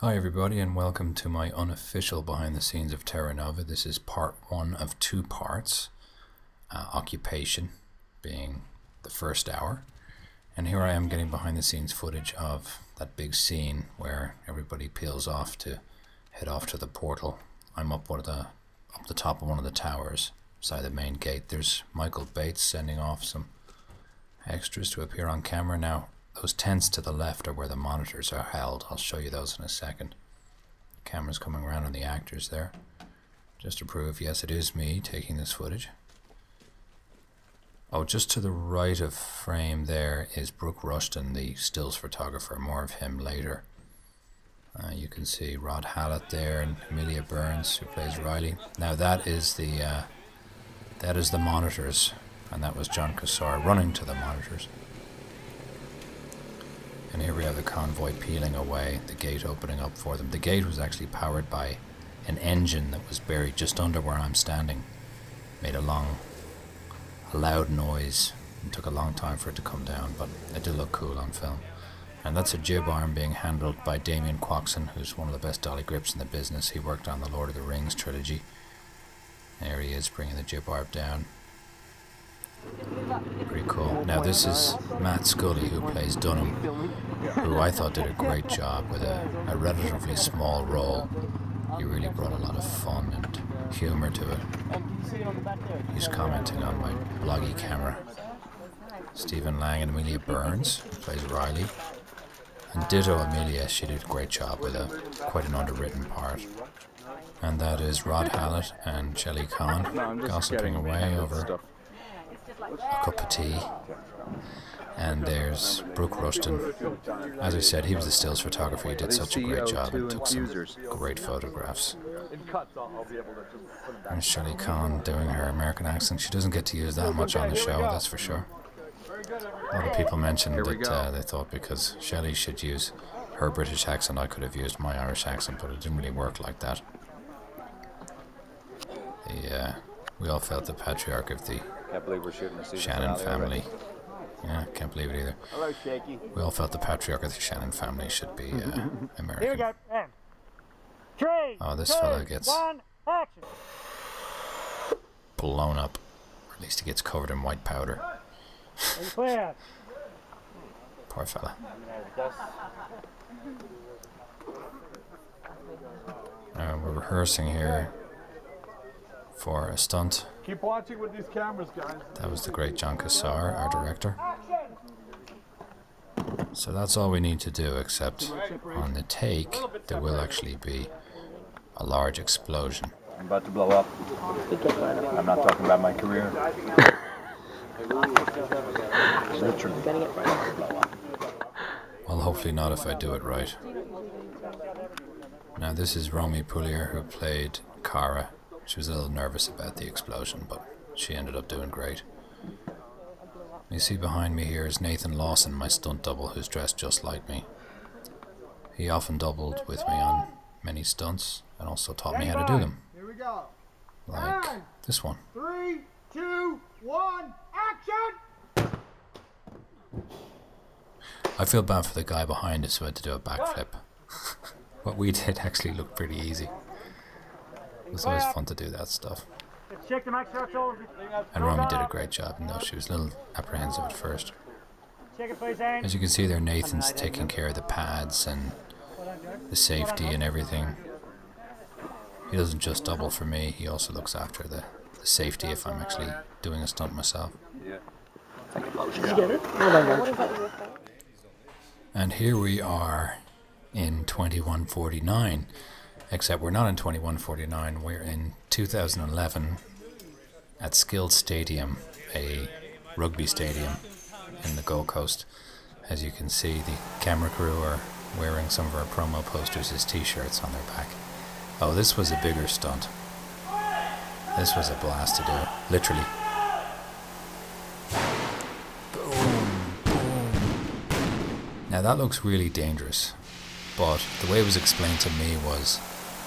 Hi everybody and welcome to my unofficial behind the scenes of Terra Nova. This is part one of two parts, occupation being the first hour, and here I am getting behind the scenes footage of that big scene where everybody peels off to head off to the portal. I'm up the top of one of the towers beside the main gate. There's Michael Bates sending off some extras to appear on camera. Now those tents to the left are where the monitors are held. I'll show you those in a second. The camera's coming around on the actors there, just to prove, yes, it is me taking this footage. Oh, just to the right of frame there is Brooke Rushton, the stills photographer. More of him later. You can see Rod Hallett there and Amelia Burns, who plays Riley. Now that is the monitors, and that was John Cassar running to the monitors. And here we have the convoy peeling away, the gate opening up for them. The gate was actually powered by an engine that was buried just under where I'm standing. Made a loud noise. It took a long time for it to come down, but it did look cool on film. And that's a jib arm being handled by Damien Quaxon, who's one of the best dolly grips in the business. He worked on the Lord of the Rings trilogy. There he is, bringing the jib arm down. Pretty cool. Now this is Matt Scully, who plays Dunham, who I thought did a great job with a relatively small role. He really brought a lot of fun and humour to it. He's commenting on my bloggy camera. Stephen Lang and Amelia Burns, who plays Riley. And ditto Amelia, she did a great job with quite an underwritten part. And that is Rod Hallett and Shelley Kahn gossiping away over a cup of tea. And there's Brooke Rushton. As I said, he was the stills photographer. He did such a great job and took some great photographs. And Shelley Kahn doing her American accent. She doesn't get to use that much on the show, that's for sure. A lot of people mentioned that they thought because Shelley should use her British accent, I could have used my Irish accent, but it didn't really work like that. We all felt the patriarch of the Shannon family. Yeah, can't believe it either. Hello, Shaky. We all felt the patriarch of the Shannon family should be American. Here we go. And three, Oh, this fella gets action. blown up. Or at least he gets covered in white powder. Clear. Poor fella. We're rehearsing here for a stunt. Keep watching with these cameras, guys. That was the great John Cassar, our director. So that's all we need to do, except on the take, there will actually be a large explosion. I'm about to blow up. I'm not talking about my career. Literally. Well, hopefully not if I do it right. Now this is Romy Pullier, who played Cara. She was a little nervous about the explosion, but she ended up doing great. You see behind me here is Nathan Lawson, my stunt double, who's dressed just like me. He often doubled with me on many stunts and also taught me how to do them. Here we go. Like this one. 3, 2, 1, action! I feel bad for the guy behind us who had to do a backflip. What we did actually looked pretty easy. It was always fun to do that stuff. Check the max shot. And Romy did a great job, even though she was a little apprehensive at first. Check it, please, Anne. As you can see there, Nathan's taking care of the pads and the safety and everything. He doesn't just double for me, he also looks after the safety if I'm actually doing a stunt myself. Did you get it? No. And here we are in 2149. Except we're not in 2149, we're in 2011 at Skilled Stadium, a rugby stadium in the Gold Coast. As you can see, the camera crew are wearing some of our promo posters as t-shirts on their back. Oh, this was a bigger stunt. This was a blast to do, literally. Boom, boom. Now that looks really dangerous, but the way it was explained to me was,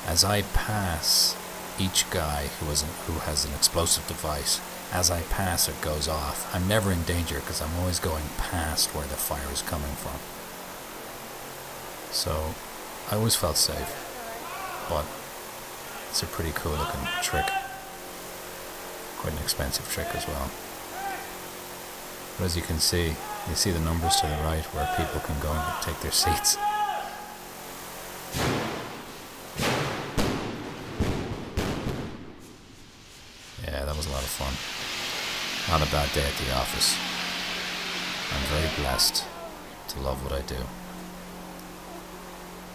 as I pass each guy who has an explosive device, as I pass it goes off. I'm never in danger because I'm always going past where the fire is coming from. So I always felt safe, but it's a pretty cool looking trick. Quite an expensive trick as well. But as you can see, you see the numbers to the right where people can go and take their seats. Yeah, that was a lot of fun. Not a bad day at the office. I'm very blessed to love what I do.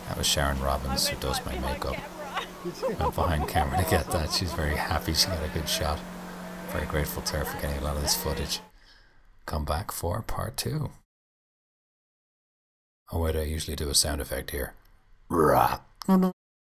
That was Sharon Robbins, who does my makeup. Went behind camera to get that. She's very happy she got a good shot. Very grateful to her for getting a lot of this footage. Come back for part 2. Oh wait, I usually do a sound effect here. Rah.